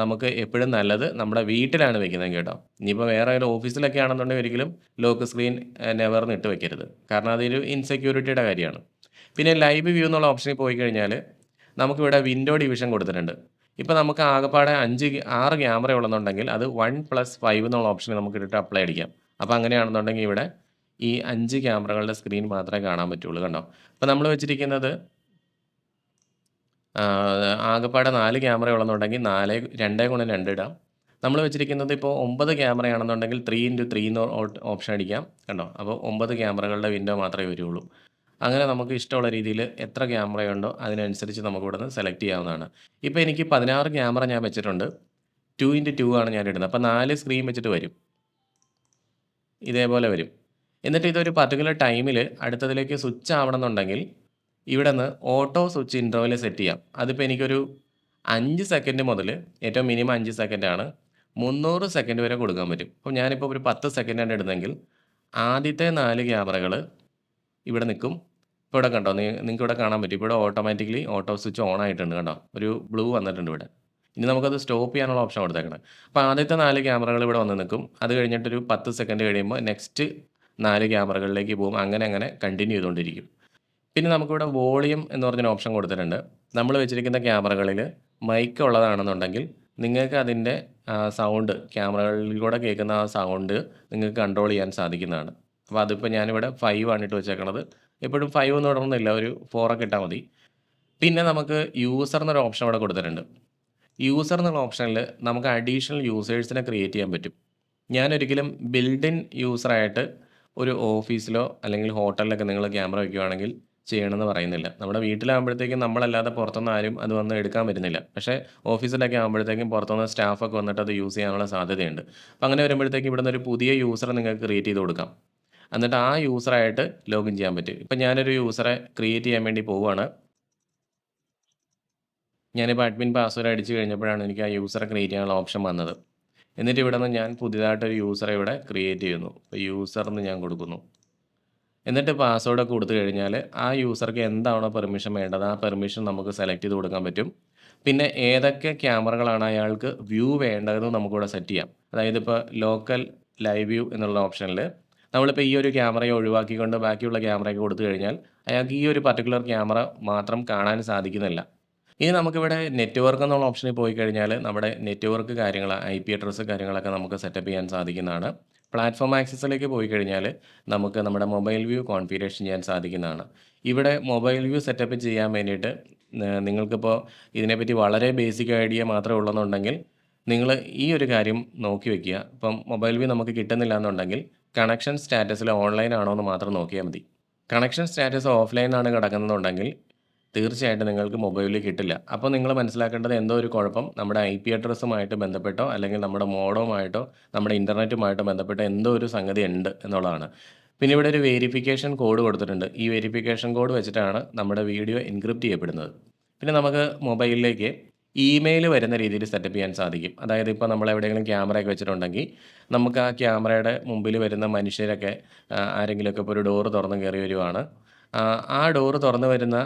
നമുക്ക് എപ്പോഴും നല്ലത്. നമ്മുടെ വീട്ടിലാണ് വെക്കുന്നതെങ്കിൽ കേട്ടോ. ഇനിയിപ്പോൾ വേറെ ഒരു ഓഫീസിലൊക്കെ ആണെന്നുണ്ടെങ്കിൽ ഒരിക്കലും ലോക്ക് സ്ക്രീൻ നെവർന്ന് ഇട്ട് വെക്കരുത്. കാരണം അതൊരു ഇൻസെക്യൂരിറ്റിയുടെ കാര്യമാണ്. പിന്നെ ലൈവ് വ്യൂ എന്നുള്ള ഓപ്ഷനിൽ പോയി കഴിഞ്ഞാൽ നമുക്കിവിടെ വിൻഡോ ഡിവിഷൻ കൊടുത്തിട്ടുണ്ട്. ഇപ്പോൾ നമുക്ക് ആകെപ്പാടെ 6 ക്യാമറ ഉള്ളെന്നുണ്ടെങ്കിൽ അത് 1+5 എന്നുള്ള ഓപ്ഷനിൽ നമുക്ക് ഇട്ടിട്ട് അപ്ലൈ അടിക്കാം. അപ്പോൾ അങ്ങനെയാണെന്നുണ്ടെങ്കിൽ ഇവിടെ ഈ 5 ക്യാമറകളുടെ സ്ക്രീൻ മാത്രമേ കാണാൻ പറ്റുള്ളൂ കണ്ടോ. അപ്പോൾ നമ്മൾ വെച്ചിരിക്കുന്നത് ആകെപ്പാടെ 4 ക്യാമറ ഉള്ളെന്നുണ്ടെങ്കിൽ 2x2 ഇടാം. നമ്മൾ വെച്ചിരിക്കുന്നത് ഇപ്പോൾ 9 ക്യാമറയാണെന്നുണ്ടെങ്കിൽ 3x3 എന്ന് ഓപ്ഷൻ അടിക്കാം കണ്ടോ. അപ്പോൾ 9 ക്യാമറകളുടെ വിൻഡോ മാത്രമേ വരുള്ളൂ. അങ്ങനെ നമുക്ക് ഇഷ്ടമുള്ള രീതിയിൽ എത്ര ക്യാമറയുണ്ടോ അതിനനുസരിച്ച് നമുക്ക് ഇവിടുന്ന് സെലക്ട് ചെയ്യാവുന്നതാണ്. ഇപ്പോൾ എനിക്ക് 16 ക്യാമറ ഞാൻ വെച്ചിട്ടുണ്ട്. 2x2 ആണ് ഞാൻ ഇടുന്നത്. അപ്പോൾ 4 സ്ക്രീൻ വെച്ചിട്ട് വരും. ഇതേപോലെ വരും. എന്നിട്ട് ഇതൊരു പർട്ടിക്കുലർ ടൈമിൽ അടുത്തതിലേക്ക് സ്വിച്ച് ആവണമെന്നുണ്ടെങ്കിൽ ഇവിടുന്ന് ഓട്ടോ സ്വിച്ച് ഇൻ്റർവെൽ സെറ്റ് ചെയ്യാം. അതിപ്പോൾ എനിക്കൊരു 5 സെക്കൻഡ് മുതൽ ഏറ്റവും മിനിമം 5 സെക്കൻഡാണ് 300 സെക്കൻഡ് വരെ കൊടുക്കാൻ പറ്റും. അപ്പോൾ ഞാനിപ്പോൾ ഒരു 10 സെക്കൻഡാണ് ഇടുന്നതെങ്കിൽ ആദ്യത്തെ 4 ക്യാമറകൾ ഇവിടെ നിൽക്കും. ഇപ്പോൾ ഇവിടെ കണ്ടോ നിങ്ങൾക്ക് ഇവിടെ കാണാൻ പറ്റും. ഇപ്പോൾ ഇവിടെ ഓട്ടോമാറ്റിക്കലി ഓട്ടോ സ്വിച്ച് ഓൺ ആയിട്ടുണ്ട് കണ്ടോ. ഒരു ബ്ലൂ വന്നിട്ടുണ്ട് ഇവിടെ. ഇനി നമുക്കത് സ്റ്റോപ്പ് ചെയ്യാനുള്ള ഓപ്ഷൻ കൊടുത്തേക്കണം. അപ്പോൾ ആദ്യത്തെ 4 ക്യാമറകൾ ഇവിടെ വന്ന് നിൽക്കും. അത് കഴിഞ്ഞിട്ടൊരു 10 സെക്കൻഡ് കഴിയുമ്പോൾ നെക്സ്റ്റ് 4 ക്യാമറകളിലേക്ക് പോകും. അങ്ങനെ കണ്ടിന്യൂ ചെയ്തുകൊണ്ടിരിക്കും. പിന്നെ നമുക്കിവിടെ വോളിയം എന്ന് പറഞ്ഞൊരു ഓപ്ഷൻ കൊടുത്തിട്ടുണ്ട്. നമ്മൾ വെച്ചിരിക്കുന്ന ക്യാമറകളിൽ മൈക്ക് ഉള്ളതാണെന്നുണ്ടെങ്കിൽ നിങ്ങൾക്ക് അതിൻ്റെ സൗണ്ട് ക്യാമറകളിലൂടെ കേൾക്കുന്ന ആ സൗണ്ട് നിങ്ങൾക്ക് കൺട്രോൾ ചെയ്യാൻ സാധിക്കുന്നതാണ്. അപ്പോൾ അതിപ്പോൾ ഞാനിവിടെ 5 ആണ് ഇട്ട് വെച്ചേക്കണത്. എപ്പോഴും 5 ഒന്നും ഇടണമെന്നില്ല. ഒരു 4 ഒക്കെ ഇട്ടാൽ മതി. പിന്നെ നമുക്ക് യൂസർ എന്നൊരു ഓപ്ഷൻ ഇവിടെ കൊടുത്തിട്ടുണ്ട്. യൂസർ എന്നുള്ള ഓപ്ഷനിൽ നമുക്ക് അഡീഷണൽ യൂസേഴ്സിനെ ക്രിയേറ്റ് ചെയ്യാൻ പറ്റും. ഞാനൊരിക്കലും ബിൽഡ് ഇൻ യൂസറായിട്ട് ഒരു ഓഫീസിലോ അല്ലെങ്കിൽ ഹോട്ടലിലൊക്കെ നിങ്ങൾ ക്യാമറ വയ്ക്കുകയാണെങ്കിൽ ചെയ്യണമെന്ന് പറയുന്നില്ല. നമ്മുടെ വീട്ടിലാകുമ്പോഴത്തേക്കും നമ്മളല്ലാതെ പുറത്തുനിന്ന് ആരും അത് വന്ന് എടുക്കാൻ വരുന്നില്ല. പക്ഷേ ഓഫീസിലൊക്കെ ആകുമ്പോഴത്തേക്കും പുറത്തുനിന്ന് സ്റ്റാഫൊക്കെ വന്നിട്ട് അത് യൂസ് ചെയ്യാനുള്ള സാധ്യതയുണ്ട്. അപ്പോൾ അങ്ങനെ വരുമ്പോഴത്തേക്കും ഇവിടുന്ന് ഒരു പുതിയ യൂസറെ നിങ്ങൾക്ക് ക്രിയേറ്റ് ചെയ്ത് കൊടുക്കാം. എന്നിട്ട് ആ യൂസറായിട്ട് ലോഗിൻ ചെയ്യാൻ പറ്റും. ഇപ്പം ഞാനൊരു യൂസറെ ക്രിയേറ്റ് ചെയ്യാൻ വേണ്ടി പോവുകയാണ്. ഞാനിപ്പോൾ അഡ്മിൻ പാസ്വേഡ് അടിച്ച് കഴിഞ്ഞപ്പോഴാണ് എനിക്ക് ആ യൂസറെ ക്രിയേറ്റ് ചെയ്യാനുള്ള ഓപ്ഷൻ വന്നത്. എന്നിട്ട് ഇവിടുന്ന് ഞാൻ പുതിയതായിട്ടൊരു യൂസറെ ഇവിടെ ക്രിയേറ്റ് ചെയ്യുന്നു. അപ്പോൾ യൂസർ എന്ന് ഞാൻ കൊടുക്കുന്നു. എന്നിട്ട് പാസ്വേഡൊക്കെ കൊടുത്തു കഴിഞ്ഞാൽ ആ യൂസർക്ക് എന്താണോ പെർമിഷൻ വേണ്ടത് ആ പെർമിഷൻ നമുക്ക് സെലക്ട് ചെയ്ത് കൊടുക്കാൻ പറ്റും. പിന്നെ ഏതൊക്കെ ക്യാമറകളാണ് അയാൾക്ക് വ്യൂ വേണ്ടതെന്ന് നമുക്കിവിടെ സെറ്റ് ചെയ്യാം. അതായത് ഇപ്പോൾ ലോക്കൽ ലൈവ് വ്യൂ എന്നുള്ള ഓപ്ഷനിൽ നമ്മളിപ്പോൾ ഈ ഒരു ക്യാമറയെ ഒഴിവാക്കിക്കൊണ്ട് ബാക്കിയുള്ള ക്യാമറയൊക്കെ കൊടുത്തു കഴിഞ്ഞാൽ അയാൾക്ക് ഈ ഒരു പർട്ടിക്കുലർ ക്യാമറ മാത്രം കാണാൻ സാധിക്കുന്നില്ല. ഇനി നമുക്കിവിടെ നെറ്റ്വർക്ക് എന്നുള്ള ഓപ്ഷനിൽ പോയി കഴിഞ്ഞാൽ നമ്മുടെ നെറ്റ്വർക്ക് കാര്യങ്ങൾ IP അഡ്രസ്സ് കാര്യങ്ങളൊക്കെ നമുക്ക് സെറ്റപ്പ് ചെയ്യാൻ സാധിക്കുന്നതാണ്. പ്ലാറ്റ്ഫോം ആക്സസിലേക്ക് പോയി കഴിഞ്ഞാൽ നമുക്ക് നമ്മുടെ മൊബൈൽ വ്യൂ കോൺഫിഗറേഷൻ ചെയ്യാൻ സാധിക്കുന്നതാണ്. ഇവിടെ മൊബൈൽ വ്യൂ സെറ്റപ്പ് ചെയ്യാൻ വേണ്ടിയിട്ട് നിങ്ങൾക്കിപ്പോൾ ഇതിനെപ്പറ്റി വളരെ ബേസിക് ഐഡിയ മാത്രമേ ഉള്ളെന്നുണ്ടെങ്കിൽ നിങ്ങൾ ഈ ഒരു കാര്യം നോക്കി വെക്കുക. ഇപ്പം മൊബൈൽ വ്യൂ നമുക്ക് കിട്ടുന്നില്ല എന്നുണ്ടെങ്കിൽ കണക്ഷൻ സ്റ്റാറ്റസിൽ ഓൺലൈൻ ആണോ എന്ന് മാത്രം നോക്കിയാൽ മതി. കണക്ഷൻ സ്റ്റാറ്റസ് ഓഫ്ലൈൻ ആണ് കിടക്കുന്നതെന്നുണ്ടെങ്കിൽ തീർച്ചയായിട്ടും നിങ്ങൾക്ക് മൊബൈലിൽ കിട്ടില്ല. അപ്പോൾ നിങ്ങൾ മനസ്സിലാക്കേണ്ടത് എന്തോ ഒരു കുഴപ്പം നമ്മുടെ ഐപി അഡ്രസ്സുമായിട്ട് ബന്ധപ്പെട്ടോ, അല്ലെങ്കിൽ നമ്മുടെ മോഡവുമായിട്ടോ, നമ്മുടെ ഇന്റർനെറ്റുമായിട്ടോ ബന്ധപ്പെട്ട എന്തോ ഒരു സംഗതി ഉണ്ട് എന്നുള്ളതാണ്. പിന്നെ ഇവിടെ ഒരു വേരിഫിക്കേഷൻ കോഡ് കൊടുത്തിട്ടുണ്ട്. ഈ വേരിഫിക്കേഷൻ കോഡ് വെച്ചിട്ടാണ് നമ്മുടെ വീഡിയോ എൻക്രിപ്റ്റ് ചെയ്യപ്പെടുന്നത്. പിന്നെ നമുക്ക് മൊബൈലിലേക്ക് ഇമെയിൽ വരുന്ന രീതിയിൽ സെറ്റപ്പ് ചെയ്യാൻ സാധിക്കും. അതായത് ഇപ്പോൾ നമ്മൾ എവിടെയെങ്കിലും ക്യാമറയൊക്കെ വെച്ചിട്ടുണ്ടെങ്കിൽ, നമുക്ക് ആ ക്യാമറയുടെ മുമ്പിൽ വരുന്ന മനുഷ്യരൊക്കെ ആരെങ്കിലുമൊക്കെ ഇപ്പോൾ ഒരു ഡോറ് തുറന്ന് കയറി വരുവാണ്. ആ ഡോറ് തുറന്ന് വരുന്ന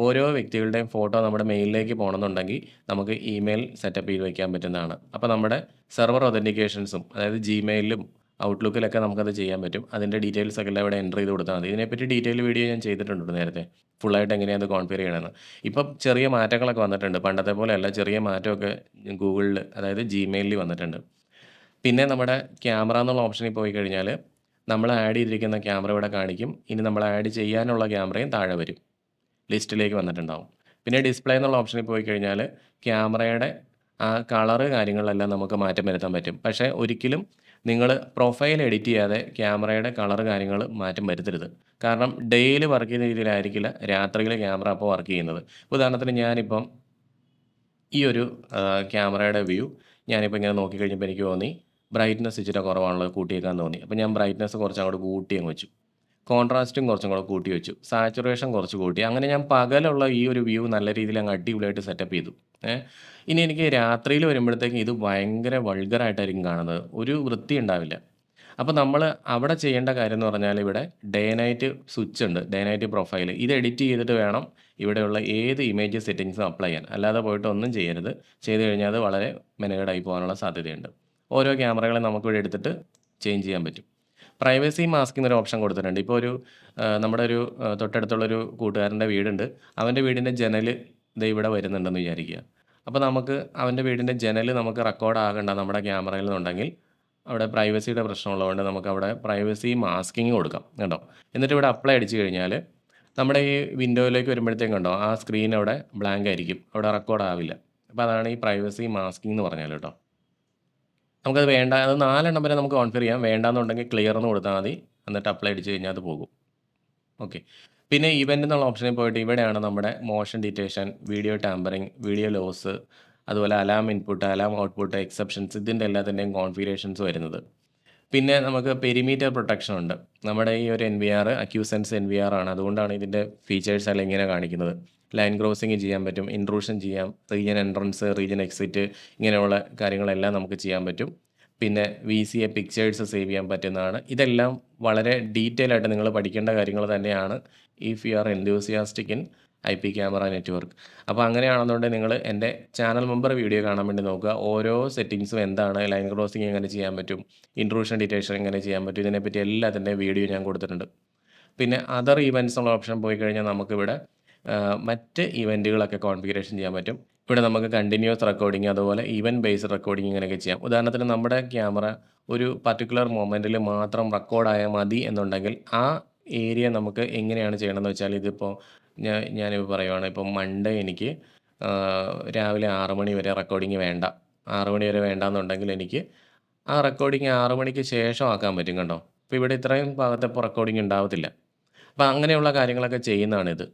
ഓരോ വ്യക്തികളുടെയും ഫോട്ടോ നമ്മുടെ മെയിലിലേക്ക് പോകണമെന്നുണ്ടെങ്കിൽ നമുക്ക് ഇമെയിൽ സെറ്റപ്പ് ചെയ്ത് വയ്ക്കാൻ പറ്റുന്നതാണ്. അപ്പോൾ നമ്മുടെ സെർവർ ഒതൻറ്റിക്കേഷൻസും, അതായത് ജിമെയിലും ഔട്ട്ലുക്കിലൊക്കെ നമുക്കത് ചെയ്യാൻ പറ്റും. അതിൻ്റെ ഡീറ്റെയിൽസ് ഒക്കെ എല്ലാം ഇവിടെ എൻ്റർ ചെയ്ത് കൊടുത്താൽ മതി. ഇതിനെപ്പറ്റി ഡീറ്റെയിൽ വീഡിയോ ഞാൻ ചെയ്തിട്ടുണ്ട് നേരത്തെ. ഫുള്ളായിട്ട് എങ്ങനെയാണ് അത് കോൺഫിഗർ ചെയ്യണമെന്ന്. ഇപ്പം ചെറിയ മാറ്റങ്ങളൊക്കെ വന്നിട്ടുണ്ട്. പണ്ടത്തെ പോലെയല്ല, ചെറിയ മാറ്റമൊക്കെ ഗൂഗിളിൽ, അതായത് ജിമെയിലിൽ വന്നിട്ടുണ്ട്. പിന്നെ നമ്മുടെ ക്യാമറ എന്നുള്ള ഓപ്ഷനിൽ പോയി കഴിഞ്ഞാൽ നമ്മൾ ആഡ് ചെയ്തിരിക്കുന്ന ക്യാമറ ഇവിടെ കാണിക്കും. ഇനി നമ്മൾ ആഡ് ചെയ്യാനുള്ള ക്യാമറയും താഴെ വരും, ലിസ്റ്റിലേക്ക് വന്നിട്ടുണ്ടാവും. പിന്നെ ഡിസ്പ്ലേ എന്നുള്ള ഓപ്ഷനിൽ പോയി കഴിഞ്ഞാൽ ക്യാമറയുടെ ആ കളറ് കാര്യങ്ങളിലെല്ലാം നമുക്ക് മാറ്റം വരുത്താൻ പറ്റും. പക്ഷേ ഒരിക്കലും നിങ്ങൾ പ്രൊഫൈൽ എഡിറ്റ് ചെയ്യാതെ ക്യാമറയുടെ കളറ് കാര്യങ്ങൾ മാറ്റം വരുത്തരുത്. കാരണം ഡേയിൽ വർക്ക് ചെയ്യുന്ന രീതിയിലായിരിക്കില്ല രാത്രിയിൽ ക്യാമറ അപ്പോൾ വർക്ക് ചെയ്യുന്നത്. ഉദാഹരണത്തിന് ഞാനിപ്പം ഈ ഒരു ക്യാമറയുടെ വ്യൂ ഞാനിപ്പോൾ ഇങ്ങനെ നോക്കിക്കഴിഞ്ഞപ്പോൾ എനിക്ക് തോന്നി ബ്രൈറ്റ്നസ് ഇച്ചിരി കുറവാണുള്ളത്, കൂട്ടിയേക്കാൻ തോന്നി. അപ്പോൾ ഞാൻ ബ്രൈറ്റ്നസ് കുറച്ച് അങ്ങോട്ട് കൂട്ടി അങ്ങ് വെച്ചു. കോൺട്രാസ്റ്റും കുറച്ചും കൂടെ കൂട്ടി വെച്ചു. സാച്ചുറേഷൻ കുറച്ച് കൂട്ടി. അങ്ങനെ ഞാൻ പകലുള്ള ഈ ഒരു വ്യൂ നല്ല രീതിയിൽ അങ്ങ് അടിപൊളിയായിട്ട് സെറ്റപ്പ് ചെയ്തു. ഇനി എനിക്ക് രാത്രിയിൽ വരുമ്പോഴത്തേക്കും ഇത് ഭയങ്കര വൾഗറായിട്ടായിരിക്കും കാണുന്നത്. ഒരു വൃത്തി ഉണ്ടാവില്ല. അപ്പോൾ നമ്മൾ അവിടെ ചെയ്യേണ്ട കാര്യം എന്ന് പറഞ്ഞാൽ ഇവിടെ ഡേ നൈറ്റ് സ്വിച്ച് ഉണ്ട്. Day night profile. ഇത് എഡിറ്റ് ചെയ്തിട്ട് വേണം ഇവിടെയുള്ള ഏത് ഇമേജ് സെറ്റിങ്സും അപ്ലൈ ചെയ്യാൻ. അല്ലാതെ പോയിട്ട് ഒന്നും ചെയ്യരുത്. ചെയ്ത് കഴിഞ്ഞാൽ അത് വളരെ മെനക്കേടായി പോകാനുള്ള സാധ്യതയുണ്ട്. ഓരോ ക്യാമറകളെ നമുക്കിവിടെ എടുത്തിട്ട് ചേഞ്ച് ചെയ്യാൻ പറ്റും. പ്രൈവസി മാസ്ക് എന്നൊരു ഓപ്ഷൻ കൊടുത്തിട്ടുണ്ട്. ഇപ്പോൾ ഒരു നമ്മുടെ ഒരു തൊട്ടടുത്തുള്ളൊരു കൂട്ടുകാരൻ്റെ വീടുണ്ട്. അവൻ്റെ വീടിൻ്റെ ജനൽ ദേ ഇവിടെ വരുന്നുണ്ടെന്ന് വിചാരിക്കുക. അപ്പോൾ നമുക്ക് അവൻ്റെ വീടിൻ്റെ ജനൽ നമുക്ക് റെക്കോർഡ് ആകണ്ട നമ്മുടെ ക്യാമറയിൽ നിന്നുണ്ടെങ്കിൽ അവിടെ പ്രൈവസിയുടെ പ്രശ്നമുള്ളതുകൊണ്ട് നമുക്കവിടെ പ്രൈവസി മാസ്കിങ് കൊടുക്കാം കേട്ടോ. എന്നിട്ട് ഇവിടെ അപ്ലൈ അടിച്ച് കഴിഞ്ഞാൽ നമ്മുടെ ഈ വിൻഡോയിലേക്ക് വരുമ്പോഴത്തേക്കും കണ്ടോ ആ സ്ക്രീൻ അവിടെ ബ്ലാങ്ക് ആയിരിക്കും, അവിടെ റെക്കോർഡ് ആവില്ല. അപ്പോൾ അതാണ് ഈ പ്രൈവസി മാസ്കിങ് എന്ന് പറഞ്ഞാൽ കേട്ടോ. നമുക്കത് വേണ്ട, അത് 4 എണ്ണം വരെ നമുക്ക് കോൺഫിഗർ ചെയ്യാം. വേണ്ടാന്നുണ്ടെങ്കിൽ ക്ലിയർ എന്ന് കൊടുത്താൽ മതി. എന്നിട്ട് അപ്ലൈ അടിച്ച് കഴിഞ്ഞാൽ അത് പോകും. ഓക്കെ. പിന്നെ ഇവൻ്റ് എന്നുള്ള ഓപ്ഷനിൽ പോയിട്ട് ഇവിടെയാണ് നമ്മുടെ motion detection, video tampering, video loss, അതുപോലെ alarm input, alarm output, exceptions, ഇതിൻ്റെ എല്ലാത്തിൻ്റെയും കോൺഫിഗറേഷൻസ് വരുന്നത്. പിന്നെ നമുക്ക് പെരിമീറ്റർ പ്രൊട്ടക്ഷൻ ഉണ്ട്. നമ്മുടെ ഈ ഒരു NVR അക്യൂസെൻസ് NVR ആണ്. അതുകൊണ്ടാണ് ഇതിൻ്റെ ഫീച്ചേഴ്സ് എല്ലാം ഇങ്ങനെ കാണിക്കുന്നത്. ലൈൻ ക്രോസിംഗ് ചെയ്യാൻ പറ്റും, ഇൻട്രൂഷൻ ചെയ്യാം, റീജിയൻ എൻട്രൻസ്, റീജിയൻ എക്സിറ്റ്, ഇങ്ങനെയുള്ള കാര്യങ്ങളെല്ലാം നമുക്ക് ചെയ്യാൻ പറ്റും. പിന്നെ VCA പിക്ചേഴ്സ് സേവ് ചെയ്യാൻ പറ്റുന്നതാണ്. ഇതെല്ലാം വളരെ ഡീറ്റെയിൽ ആയിട്ട് നിങ്ങൾ പഠിക്കേണ്ട കാര്യങ്ങൾ തന്നെയാണ് if you are enthusiastic in IP camera network. അപ്പോൾ അങ്ങനെയാണെന്നുണ്ടെങ്കിൽ നിങ്ങൾ എൻ്റെ ചാനൽ മെമ്പർ വീഡിയോ കാണാൻ വേണ്ടി നോക്കുക. ഓരോ സെറ്റിങ്സും എന്താണ്, ലൈൻ ക്രോസിംഗ് എങ്ങനെ ചെയ്യാൻ പറ്റും, ഇൻട്രൂഷൻ ഡിറ്റക്ഷൻ എങ്ങനെ ചെയ്യാൻ പറ്റും, ഇതിനെപ്പറ്റി എല്ലാത്തിൻ്റെയും വീഡിയോ ഞാൻ കൊടുത്തിട്ടുണ്ട്. പിന്നെ അതർ ഇവൻറ്റ്സ് എന്നുള്ള ഓപ്ഷൻ പോയി കഴിഞ്ഞാൽ നമുക്കിവിടെ മറ്റ് ഇവൻറ്റുകളൊക്കെ കോൺഫിഗറേഷൻ ചെയ്യാൻ പറ്റും. ഇവിടെ നമുക്ക് കണ്ടിന്യൂസ് റെക്കോർഡിംഗ്, അതുപോലെ ഇവൻറ്റ് ബേസ്ഡ് റെക്കോർഡിംഗ് ഇങ്ങനെയൊക്കെ ചെയ്യാം. ഉദാഹരണത്തിന് നമ്മുടെ ക്യാമറ ഒരു പർട്ടിക്കുലർ മൊമെൻറ്റിൽ മാത്രം റെക്കോർഡായാൽ മതി എന്നുണ്ടെങ്കിൽ ആ ഏരിയ നമുക്ക് എങ്ങനെയാണ് ചെയ്യണമെന്ന് വെച്ചാൽ, ഇതിപ്പോൾ ഞാനിപ്പോൾ പറയുവാണ്, ഇപ്പം മൺഡേ എനിക്ക് രാവിലെ 6 മണി വരെ റെക്കോർഡിംഗ് വേണ്ട, 6 മണി വരെ വേണ്ടാന്നുണ്ടെങ്കിൽ എനിക്ക് ആ റെക്കോർഡിംഗ് 6 മണിക്ക് ശേഷം ആക്കാൻ പറ്റും കേട്ടോ. അപ്പോൾ ഇവിടെ ഇത്രയും ഭാഗത്ത് ഇപ്പോൾ റെക്കോർഡിംഗ് ഉണ്ടാവത്തില്ല. അപ്പോൾ അങ്ങനെയുള്ള കാര്യങ്ങളൊക്കെ ചെയ്യുന്നതാണിത്.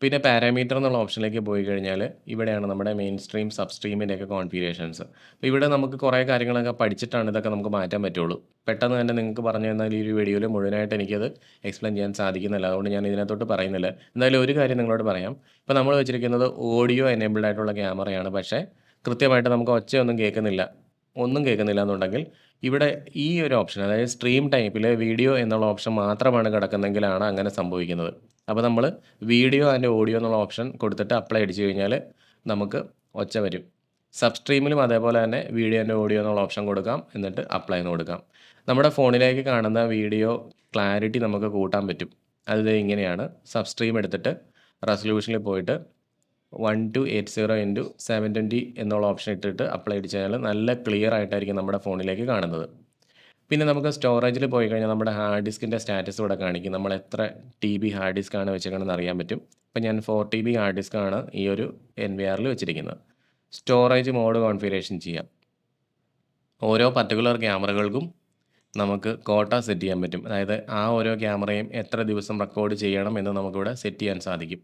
പിന്നെ പാരാമീറ്റർ എന്നുള്ള ഓപ്ഷനിലേക്ക് പോയി കഴിഞ്ഞാൽ ഇവിടെയാണ് നമ്മുടെ മെയിൻ സ്ട്രീം, സബ് സ്ട്രീമിൻ്റെയൊക്കെ കോൺഫിഗറേഷൻസ്. അപ്പോൾ ഇവിടെ നമുക്ക് കുറേ കാര്യങ്ങളൊക്കെ പഠിച്ചിട്ടാണ് ഇതൊക്കെ നമുക്ക് മാറ്റാൻ പറ്റുള്ളൂ. പെട്ടെന്ന് തന്നെ നിങ്ങൾക്ക് പറഞ്ഞു തന്നാൽ ഈ ഒരു വീഡിയോയിൽ മുഴുവനായിട്ട് എനിക്കത് എക്സ്പ്ലെയിൻ ചെയ്യാൻ സാധിക്കുന്നില്ല. അതുകൊണ്ട് ഞാൻ ഇതിനകത്തോട്ട് പറയുന്നില്ല. എന്തായാലും ഒരു കാര്യം നിങ്ങളോട് പറയാം. ഇപ്പോൾ നമ്മൾ വെച്ചിരിക്കുന്നത് ഓഡിയോ എനേബിൾഡ് ആയിട്ടുള്ള ക്യാമറയാണ്. പക്ഷേ കൃത്യമായിട്ട് നമുക്ക് ഒച്ചയൊന്നും കേൾക്കുന്നില്ല, ഒന്നും കേൾക്കുന്നില്ല എന്നുണ്ടെങ്കിൽ ഇവിടെ ഈ ഒരു ഓപ്ഷൻ, അതായത് സ്ട്രീം ടൈപ്പിൽ വീഡിയോ എന്നുള്ള ഓപ്ഷൻ മാത്രമാണ് കിടക്കുന്നതെങ്കിലാണ് അങ്ങനെ സംഭവിക്കുന്നത്. അപ്പോൾ നമ്മൾ വീഡിയോ ആൻഡ് ഓഡിയോ എന്നുള്ള ഓപ്ഷൻ കൊടുത്തിട്ട് അപ്ലൈ അടിച്ചു കഴിഞ്ഞാൽ നമുക്ക് ഒച്ച വരും. സബ് സ്ട്രീമിലും അതേപോലെ തന്നെ വീഡിയോ ആൻഡ് ഓഡിയോ എന്നുള്ള ഓപ്ഷൻ കൊടുക്കാം, എന്നിട്ട് അപ്ലൈ എന്ന് കൊടുക്കാം. നമ്മുടെ ഫോണിലേക്ക് കാണുന്ന വീഡിയോ ക്ലാരിറ്റി നമുക്ക് കൂട്ടാൻ പറ്റും. അത് ഇങ്ങനെയാണ്. സബ് സ്ട്രീം എടുത്തിട്ട് റെസൊല്യൂഷനിൽ പോയിട്ട് 1280x720 എന്നുള്ള ഓപ്ഷൻ ഇട്ടിട്ട് അപ്ലൈ അടിച്ച് കഴിഞ്ഞാൽ നല്ല ക്ലിയർ ആയിട്ടായിരിക്കും നമ്മുടെ ഫോണിലേക്ക് കാണുന്നത്. പിന്നെ നമുക്ക് സ്റ്റോറേജിൽ പോയി കഴിഞ്ഞാൽ നമ്മുടെ ഹാർഡ് ഡിസ്കിൻ്റെ സ്റ്റാറ്റസ് ഇവിടെ കാണിക്കും. നമ്മൾ എത്ര TB ഹാർഡ് ഡിസ്ക്കാണ് വെച്ചേക്കണമെന്ന് അറിയാൻ പറ്റും. ഇപ്പം ഞാൻ 4 TB ഹാർഡ് ഡിസ്ക്കാണ് ഈ ഒരു NVRൽ വെച്ചിരിക്കുന്നത്. സ്റ്റോറേജ് മോഡ് കോൺഫിഗറേഷൻ ചെയ്യാം. ഓരോ പർട്ടിക്കുലർ ക്യാമറകൾക്കും നമുക്ക് കോട്ട സെറ്റ് ചെയ്യാൻ പറ്റും. അതായത് ആ ഓരോ ക്യാമറയും എത്ര ദിവസം റെക്കോർഡ് ചെയ്യണം എന്ന് നമുക്കിവിടെ സെറ്റ് ചെയ്യാൻ സാധിക്കും.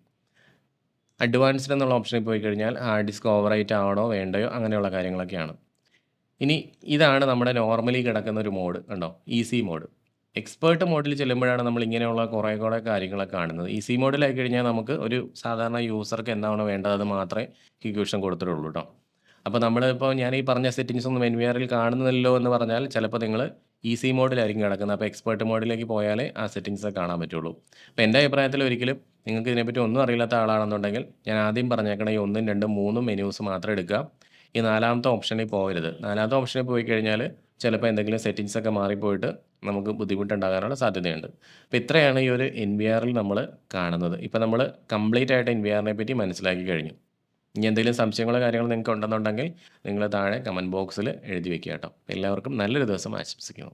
അഡ്വാൻസ്ഡ് എന്നുള്ള ഓപ്ഷനിൽ പോയി കഴിഞ്ഞാൽ ഹാർഡ് ഡിസ്ക് ഓവർ ആവണോ വേണ്ടയോ അങ്ങനെയുള്ള കാര്യങ്ങളൊക്കെയാണ്. ഇനി ഇതാണ് നമ്മുടെ നോർമലി കിടക്കുന്ന ഒരു മോഡ് കണ്ടോ? Easy mode. എക്സ്പേർട്ട് മോഡിൽ ചെല്ലുമ്പോഴാണ് നമ്മൾ ഇങ്ങനെയുള്ള കുറേ കാര്യങ്ങളൊക്കെ കാണുന്നത്. ഈസി മോഡിലായി കഴിഞ്ഞാൽ നമുക്ക് ഒരു സാധാരണ യൂസർക്ക് എന്താണോ വേണ്ടത് അത് മാത്രമേ ക്വിക്ക് കൊടുത്തിട്ടുള്ളൂ ട്ടോ. അപ്പോൾ നമ്മളിപ്പോൾ ഞാൻ ഈ പറഞ്ഞ സെറ്റിംഗ്സ് ഒന്നും എൻവിആറിൽ കാണുന്നില്ലല്ലോ എന്ന് പറഞ്ഞാൽ ചിലപ്പോൾ നിങ്ങൾ ഈസി മോഡിലായിരിക്കും കിടക്കുന്നത്. അപ്പോൾ എക്സ്പേർട്ട് മോഡിലേക്ക് പോയാലേ ആ സെറ്റിംഗ്സ് കാണാൻ പറ്റുള്ളൂ. അപ്പോൾ എൻ്റെ അഭിപ്രായത്തിൽ ഒരിക്കലും നിങ്ങൾക്ക് ഇതിനെപ്പറ്റി ഒന്നും അറിയില്ലാത്ത ആളാണെന്നുണ്ടെങ്കിൽ ഞാൻ ആദ്യം പറഞ്ഞേക്കണ ഈ 1ഉം 2ഉം 3ഉം മെനൂസ് മാത്രം എടുക്കുക. ഈ 4ാമത്തെ ഓപ്ഷനിൽ പോകരുത്. 4ാമത്തെ ഓപ്ഷനിൽ പോയി കഴിഞ്ഞാൽ ചിലപ്പോൾ എന്തെങ്കിലും സെറ്റിംഗ്സ് ഒക്കെ മാറിപ്പോയിട്ട് നമുക്ക് ബുദ്ധിമുട്ടുണ്ടാകാനുള്ള സാധ്യതയുണ്ട്. അപ്പോൾ ഇത്രയാണ് ഈ ഒരു എൻവിആറിൽ നമ്മൾ കാണുന്നത്. ഇപ്പോൾ നമ്മൾ കംപ്ലീറ്റ് ആയിട്ട് എൻവിആറിനെ പറ്റി മനസ്സിലാക്കി കഴിഞ്ഞു. ഇനി എന്തെങ്കിലും സംശയങ്ങളോ കാര്യങ്ങളോ നിങ്ങൾക്ക് ഉണ്ടെന്നുണ്ടെങ്കിൽ നിങ്ങൾ താഴെ കമൻറ്റ് ബോക്സിൽ എഴുതി വെക്കുക കേട്ടോ. എല്ലാവർക്കും നല്ലൊരു ദിവസം ആശംസിക്കുന്നു.